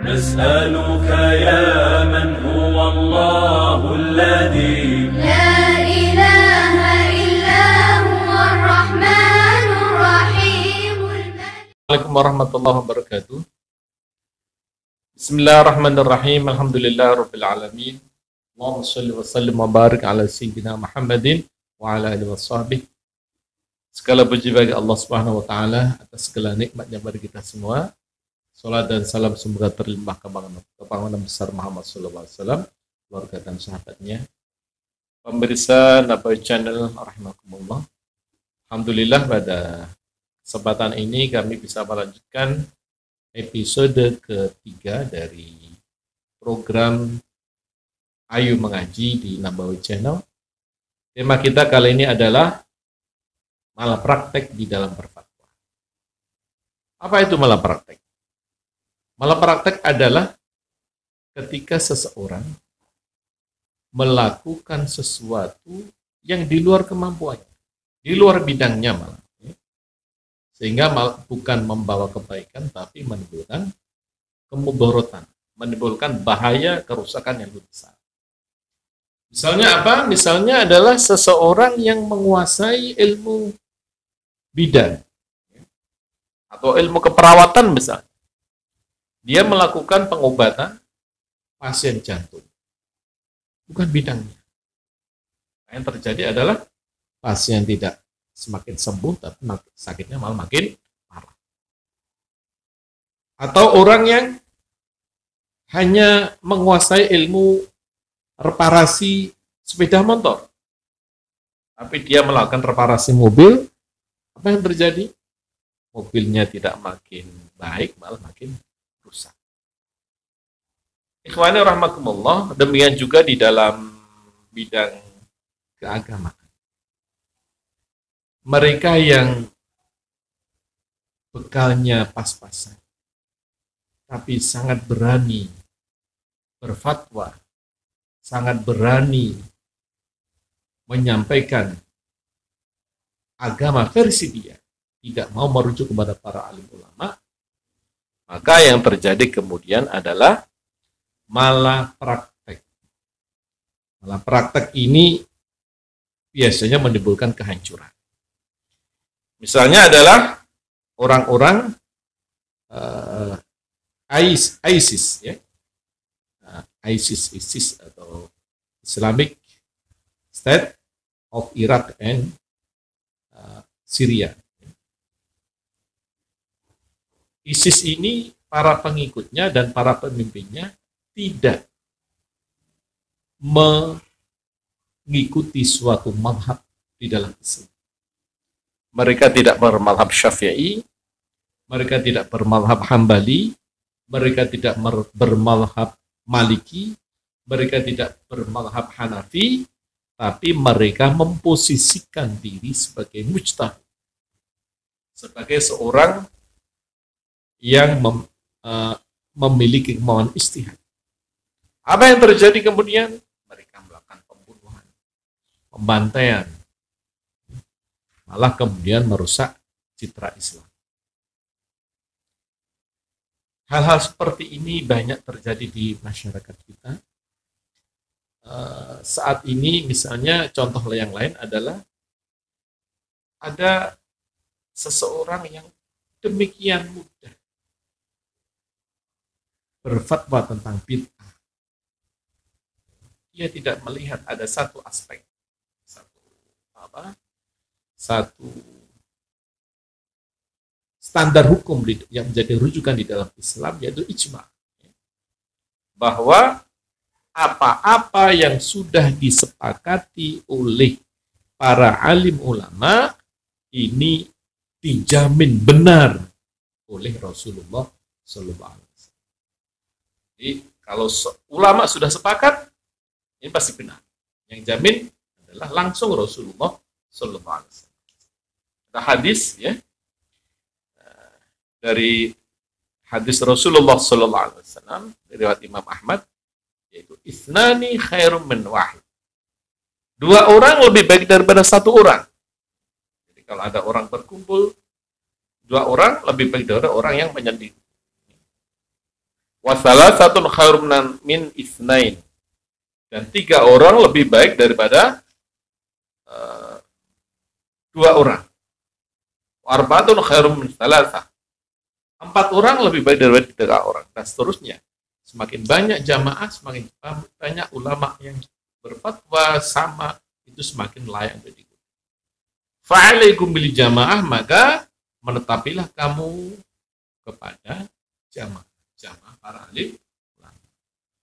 نسألك يا من هو الله الذي لا إله إلا هو الرحمن الرحيم Assalamualaikum warahmatullahi wabarakatuh. Bismillahirrahmanirrahim. Alhamdulillahirabbil alamin. Allahumma shalli wa sallim wa barik ala sayyidina Muhammadin wa ala alihi washabbihi. Segala puji bagi Allah Subhanahu wa taala atas segala nikmatnya bagi kita semua. Salat dan salam semoga terlimpah kepada besar Muhammad sallallahu alaihi wasallam, keluarga dan sahabatnya. Pemirsa Nabawi Channel rahimakumullah. Alhamdulillah pada kesempatan ini kami bisa melanjutkan episode ketiga dari program Ayu Mengaji di Nabawi Channel. Tema kita kali ini adalah malapraktek di dalam berfatwa. Apa itu malapraktek? Malapraktek adalah ketika seseorang melakukan sesuatu yang di luar kemampuannya, di luar bidangnya malah. Sehingga bukan membawa kebaikan, tapi menimbulkan kemudorotan, menimbulkan bahaya kerusakan yang lebih besar. Misalnya apa? Misalnya adalah seseorang yang menguasai ilmu bidan atau ilmu keperawatan misalnya. Dia melakukan pengobatan pasien jantung. Bukan bidangnya. Yang terjadi adalah pasien tidak semakin sembuh, tapi sakitnya malah makin parah. Atau orang yang hanya menguasai ilmu reparasi sepeda motor, tapi dia melakukan reparasi mobil, apa yang terjadi? Mobilnya tidak makin baik, malah makin rusak. Ikhwani rahmakumullah, demikian juga di dalam bidang keagamaan. Mereka yang bekalnya pas-pasan, tapi sangat berani berfatwa, sangat berani menyampaikan agama versi dia, tidak mau merujuk kepada para alim ulama, maka yang terjadi kemudian adalah malapraktek. Malapraktek ini biasanya menimbulkan kehancuran. Misalnya adalah orang-orang ISIS, ya, ISIS atau Islamic State of Iraq and Syria. ISIS ini para pengikutnya dan para pemimpinnya tidak mengikuti suatu mazhab di dalam Islam. Mereka tidak bermadhab Syafi'i, mereka tidak bermadhab Hambali, mereka tidak bermadhab Maliki, mereka tidak bermadhab Hanafi, tapi mereka memposisikan diri sebagai mujtahid, sebagai seorang yang memiliki kemauan ijtihad. Apa yang terjadi kemudian? Mereka melakukan pembunuhan, pembantaian, malah kemudian merusak citra Islam. Hal-hal seperti ini banyak terjadi di masyarakat kita. Saat ini misalnya contoh yang lain adalah ada seseorang yang demikian mudah berfatwa tentang bid'ah. Dia tidak melihat ada satu aspek, satu standar hukum yang menjadi rujukan di dalam Islam, yaitu ijma. Bahwa apa-apa yang sudah disepakati oleh para alim ulama ini dijamin benar oleh Rasulullah sallallahu alaihi wasallam. Jadi kalau ulama sudah sepakat, ini pasti benar. Yang jamin adalah langsung Rasulullah sallallahu alaihi wasallam. Ada hadis ya, dari hadis Rasulullah sallallahu alaihi wasallam dari riwayat Imam Ahmad, yaitu isnani khairum min wahid. Dua orang lebih baik daripada satu orang. Jadi kalau ada orang berkumpul, dua orang lebih baik daripada orang yang menyendiri. Wasalasatun khairum min itsnain. Dan 3 orang lebih baik daripada 2 orang. Arba'atun khairum min tsalatsa. 4 orang lebih baik daripada 3 orang, dan seterusnya. Semakin banyak jamaah, semakin banyak ulama yang berfatwa sama, itu semakin layak untuk diikuti. Fa'alaikum bil jamaah, maka menetapilah kamu kepada jamaah para alim ulama.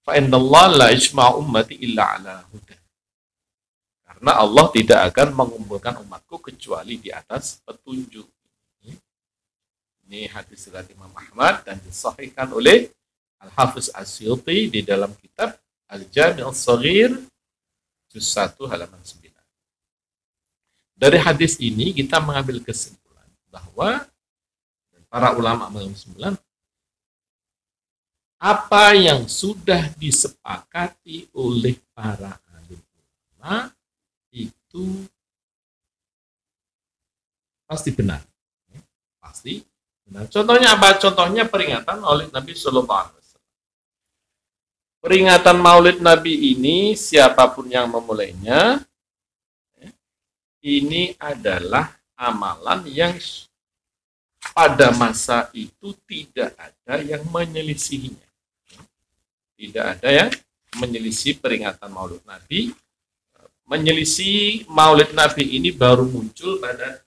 Fa innallaha la yajma'u ummati illa ala hudan. Karena Allah tidak akan mengumpulkan umatku kecuali di atas petunjuk. Ini hadis riwayat Imam Ahmad dan disahihkan oleh Al-Hafiz As-Suyuti di dalam kitab Al-Jami' As-Shaghir juz 1 halaman 9. Dari hadis ini kita mengambil kesimpulan bahwa para ulama mengambil kesimpulan apa yang sudah disepakati oleh para alim ulama itu pasti benar. Pasti benar. Contohnya apa? Contohnya peringatan Maulid Nabi Sallallahu Alaihi Wasallam. Peringatan Maulid Nabi ini, siapapun yang memulainya, ini adalah amalan yang pada masa itu tidak ada yang menyelisihinya. Tidak ada yang menyelisih peringatan Maulid Nabi. Menyelisih Maulid Nabi ini baru muncul pada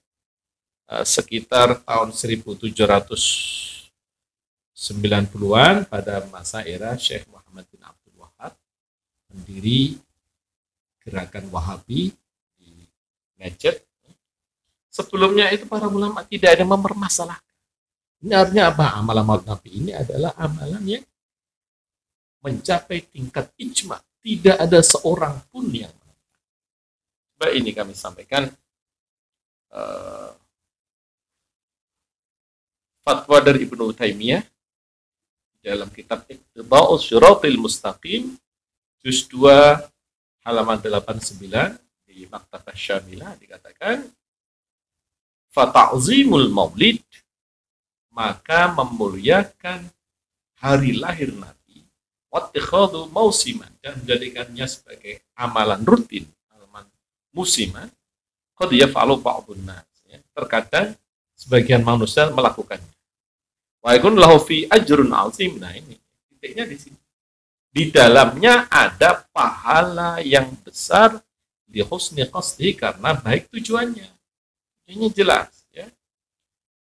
sekitar tahun 1790-an pada masa era Syekh Muhammad bin Abdul Wahab, pendiri gerakan Wahabi di Najd. Sebelumnya itu para ulama tidak ada mempermasalahkan. Ini artinya apa? Amalan Maulid Nabi ini adalah amalan yang mencapai tingkat ijma. Tidak ada seorang pun yang menentang. Baik, ini kami sampaikan fatwa dari Ibnu Taimiyah dalam kitab Iqtida'us Shirathil Mustaqim juz 2 halaman 89 di Maktabah Syamilah dikatakan fata'zimul maulid, maka memuliakan hari lahir Nabi, wattikhadhu mausiman, dan menjadikannya sebagai amalan rutin, amalan musiman, qad yaf'alu ba'dun nas, terkadang sebagian manusia melakukannya. Wa yakun lahu fi ajrun 'azim. Nah, ini titiknya di sini. Di dalamnya ada pahala yang besar di husni qasdi, karena baik tujuannya. Ini jelas, ya.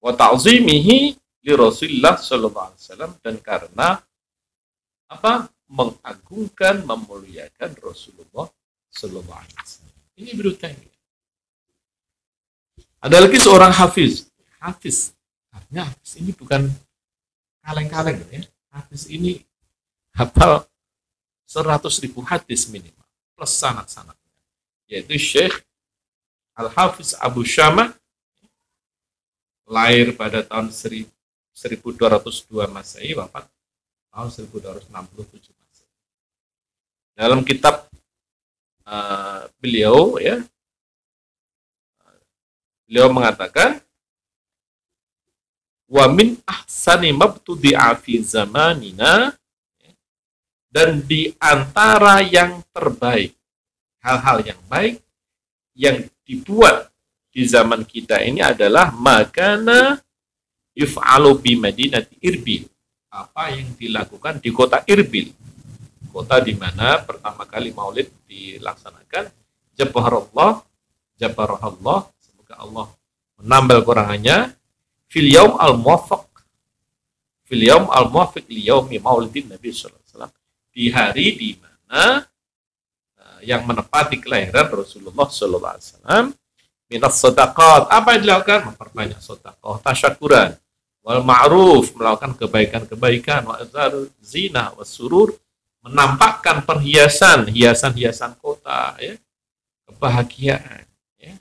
Wa ta'zimihi li Rasulillah sallallahu alaihi wasallam, dan karena apa? Mengagungkan, memuliakan Rasulullah sallallahu alaihi wasallam. Ini berutamanya. Ada lagi seorang hafiz. Artinya hafiz ini bukan kaleng-kaleng, ya. Hafiz ini hafal 100.000 hadis minimal plus sanad-sanadnya, yaitu Syekh Al-Hafiz Abu Syamah, lahir pada tahun 1202 Masehi, wafat tahun 1267 Masehi. Dalam kitab beliau, ya, beliau mengatakan wa min ahsani mabtudi'a fi zamanina, dan di antara yang terbaik, hal-hal yang baik yang dibuat di zaman kita ini adalah makana yuf'alu bi madinati Irbil, apa yang dilakukan di kota Irbil, kota di mana pertama kali Maulid dilaksanakan. Jabarallah, semoga Allah menambal kurangannya, fil yaum al-muwaffaq li yaumi maulidin Nabi sallallahu alaihi wasallam, di hari di mana yang menepati kelahiran Rasulullah sallallahu alaihi wasallam. Minas sedaqat, apa yang dilakukan? Memperbanyak sedekah, tasyakuran, wal ma'ruf, melakukan kebaikan-kebaikan, wa azhar zina was surur, menampakkan hiasan kota, ya, kebahagiaan, ya.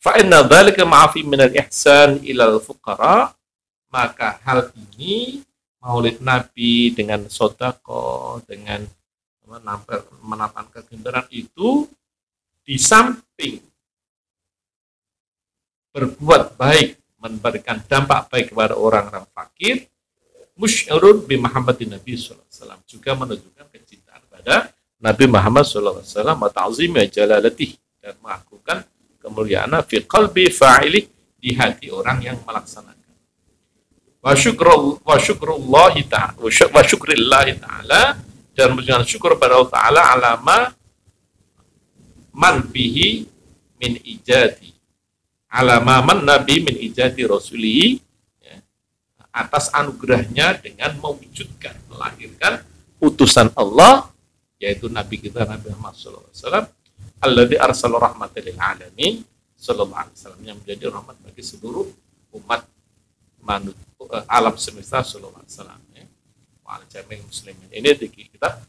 Fa inna dzalika ma'afi min al-ihsan ila al-fuqara, maka hal ini, Maulid Nabi dengan sedekah, dengan menampakkan kegembiraan itu, di samping berbuat baik, memberikan dampak baik kepada orang-orang fakir, musy'irun bi Muhammadin Nabi sallallahu alaihi wasallam, juga menunjukkan kecintaan pada Nabi Muhammad sallallahu alaihi wasallam wa ta'zimi jalalatih, dan mengagungkan kemuliaan fi qalbi fa'ili, di hati orang yang melaksanakan. Wa syukrullahi ta'ala, dan menunjukkan syukur pada Allah Ta'ala alama man bihi min ijadi, alama man nabi min ijadi rasulihi, ya, atas anugerahnya dengan mewujudkan, melahirkan utusan Allah, yaitu Nabi kita Nabi Muhammad SAW, alladzi arsala rahmatan lil alamin sallallahu alaihi wasallam, yang menjadi rahmat bagi seluruh umat manusia, alam semesta sallallahu alaihi wasallam, ya, wa ala jami'il muslimin. Ini di kitab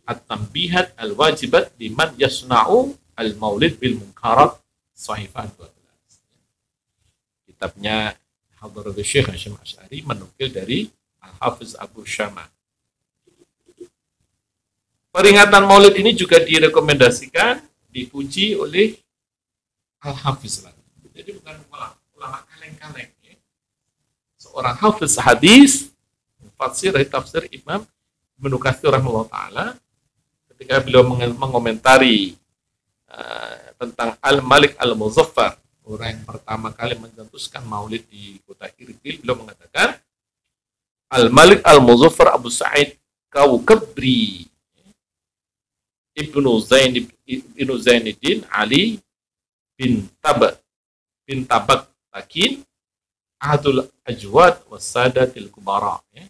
At-Tanbihat Al-Wajibat liman yasna'u Al-Maulid bil Munkarat Sahifah 12. Kitabnya Hadratus Syekh Hasyim Asy'ari menukil dari Al-Hafiz Abu Syama. Peringatan Maulid ini juga direkomendasikan, dipuji oleh Al-Hafiz lagi. Jadi bukan ulama kaleng-kaleng, ya. Seorang Hafiz hadis, mufassir dari tafsir Imam Ibnu Katsir rahimahullah taala, ketika beliau mengomentari tentang Al-Malik Al-Muzaffar, orang yang pertama kali mencetuskan Maulid di kota Irbil, beliau mengatakan Al-Malik Al-Muzaffar Abu Sa'id Kaukabri Ibnu Zainuddin Ali bin Tabak Takin Ahadul Ajwad Wasadatil Kubara, ya.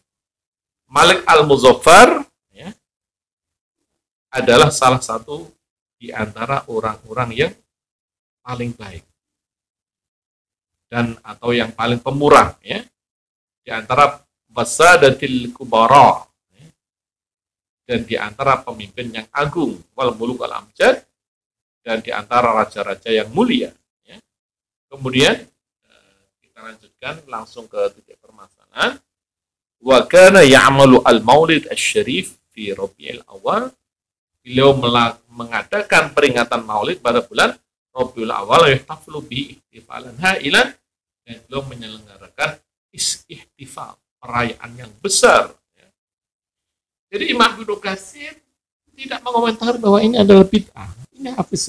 Malik Al-Muzaffar, ya, adalah salah satu di antara orang-orang yang paling baik dan atau yang paling pemurah, ya, di antara Wasadatil Kubara, dan di antara pemimpin yang agung, wal muluk al amjad, dan di antara raja-raja yang mulia, ya. Kemudian kita lanjutkan langsung ke titik permasalahan. Wa kana ya'malu al-maulid asy-syarif fi Rabiul Awal. Beliau mengadakan peringatan Maulid pada bulan Rabiul Awal, yahtaflu bi ihtifalan hailan, dan beliau menyelenggarakan ihtifal, perayaan yang besar. Jadi Imam Ibnu Katsir tidak mengomentari bahwa ini adalah bid'ah. Ini hafiz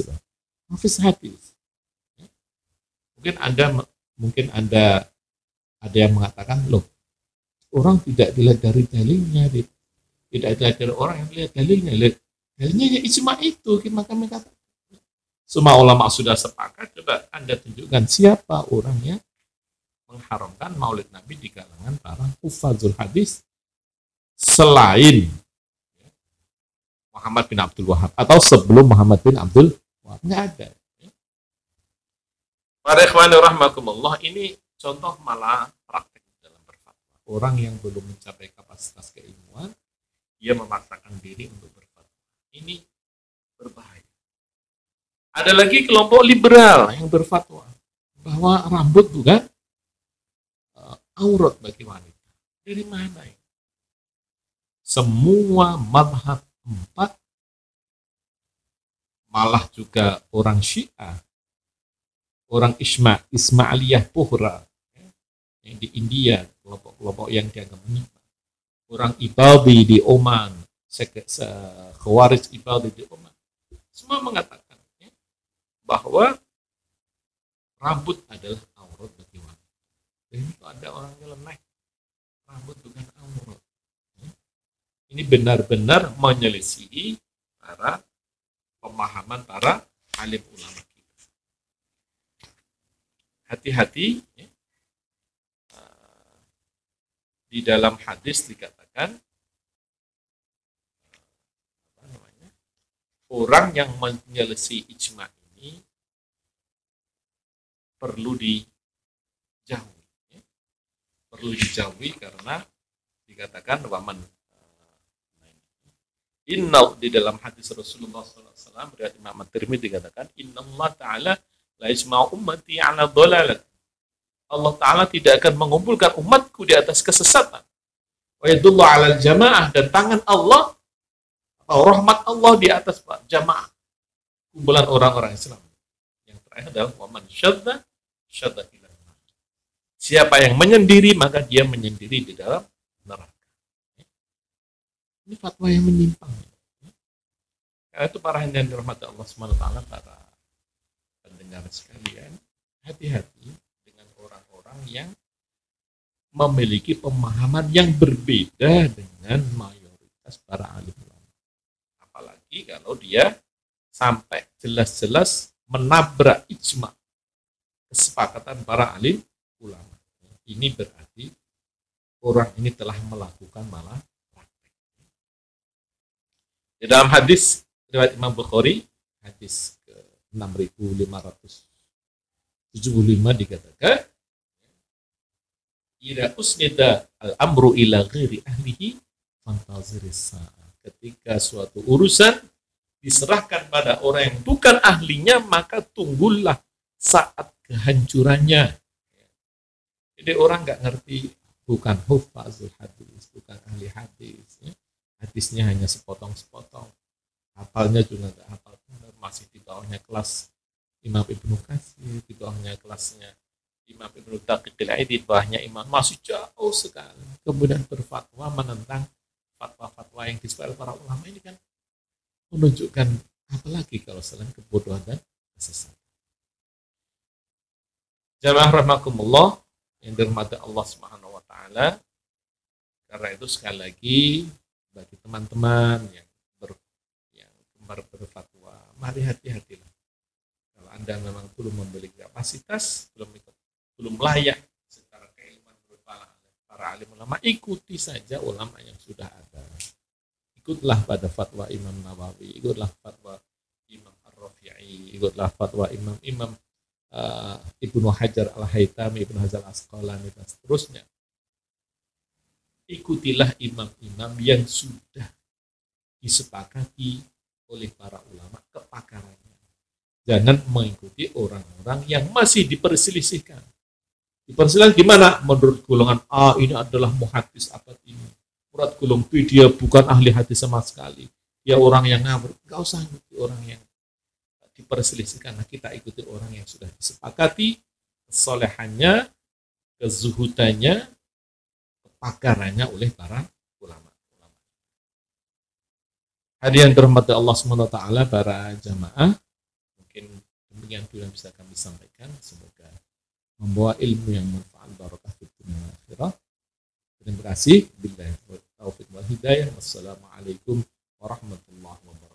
hadis. Mungkin Anda ada yang mengatakan, loh, orang tidak dilihat dari dalilnya, tidak dilihat dari orang yang lihat dalilnya. Dalilnya ya ijma itu, maka kami katakan. Semua ulama sudah sepakat, coba Anda tunjukkan siapa orang yang mengharamkan Maulid Nabi di kalangan para hufazul hadis selain Muhammad bin Abdul Wahab atau sebelum Muhammad bin Abdul Wahab. Nggak ada. Para ikhwani rahimakumullah, ini contoh malah praktek dalam berfatwa. Orang yang belum mencapai kapasitas keilmuan, dia memaksakan diri untuk berfatwa. Ini berbahaya. Ada lagi kelompok liberal yang berfatwa bahwa rambut bukan aurat bagi wanita. Dari mana ini? Semua mazhab 4, malah juga orang Syiah, orang Ismailiyah Puhra, yang di India, kelompok-kelompok yang dianggap menyimpang, orang Ibadi di Oman, Khawarij Ibadi di Oman, semua mengatakan, ya, bahwa rambut adalah aurat bagi wanita. Dan itu ada orang nyeleneh, rambut bukan aurat. Ini benar-benar menyelisihi para pemahaman para alim ulama kita. Hati-hati, ya. Di dalam hadis dikatakan orang yang menyelesaikan ijma ini perlu dijauhi, ya. Perlu dijauhi karena dikatakan waman di dalam hadis Rasulullah SAW dari Imam At-Tirmidzi dikatakan Innallaha ta'ala la yajma'u ummati 'ala dhalalah. Allah Ta'ala tidak akan mengumpulkan umatku di atas kesesatan. Wa yadullu 'alal jamaah, dan tangan Allah atau rahmat Allah di atas jamaah, kumpulan orang-orang Islam. Yang terakhir adalah waman syadda ila nar. Siapa yang menyendiri maka dia menyendiri di dalam neraka. Ini fatwa yang menyimpang. Karena itu para yang dirahmati Allah SWT, para pendengar sekalian, hati-hati dengan orang-orang yang memiliki pemahaman yang berbeda dengan mayoritas para alim ulama. Apalagi kalau dia sampai jelas-jelas menabrak ijma, kesepakatan para alim ulama. Ini berarti orang ini telah melakukan malah praktek. Di dalam hadis riwayat Imam Bukhari, hadis ke 6575 dikatakan, "Idza usnida al-amru ila ghairi ahlihi fantaziris sa'ah." Ketika suatu urusan diserahkan pada orang yang bukan ahlinya, maka tunggulah saat kehancurannya. Jadi orang nggak ngerti, bukan hufazul hadis, bukan ahli hadis, ya. Hadisnya hanya sepotong-sepotong, hafalnya juga nggak hafal, masih di bawahnya kelas Imam Ibnu Katsir, di bawahnya kelasnya Imam Ibnu Daqiqil Aid, di bawahnya Imam, masih jauh sekali. Kemudian berfatwa menentang fatwa-fatwa yang disepakati para ulama. Ini kan menunjukkan apalagi kalau selain kebodohan dan kesesatan. Jamaah rahimakumullah yang dirahmati Allah Subhanahu wa taala. Karena itu sekali lagi bagi teman-teman yang gemar berfatwa, mari hati-hatilah. Kalau Anda memang belum memiliki kapasitas, belum layak secara keilmuan berupa para alim ulama, ikuti saja ulama yang sudah ada. Ikutlah pada fatwa Imam Nawawi, ikutlah fatwa Imam Ar-Rafi'i, ikutlah fatwa Imam Ibnu Hajar Al-Haytami, Ibnu Hajar Al-Asqalani, dan seterusnya. Ikutilah imam-imam yang sudah disepakati oleh para ulama kepakarannya. Jangan mengikuti orang-orang yang masih diperselisihkan. Diperselisihkan gimana? Menurut golongan A ini adalah muhaddis abad ini. Menurut golongan B dia bukan ahli hadis sama sekali. Dia orang yang ngawur. Enggak usah ikuti orang yang diperselisihkan. Nah, kita ikuti orang yang sudah disepakati kesolehannya, kezuhudannya, kepakarannya oleh para ulama. Hadirin dirahmati Allah SWT, para jamaah, mungkin demikian dulu yang bisa kami sampaikan. Semoga membawa ilmu yang manfaat, barakah di dunia dan akhirat. Terima kasih. Billahi taufiq wal hidayah. Wassalamualaikum warahmatullahi wabarakatuh.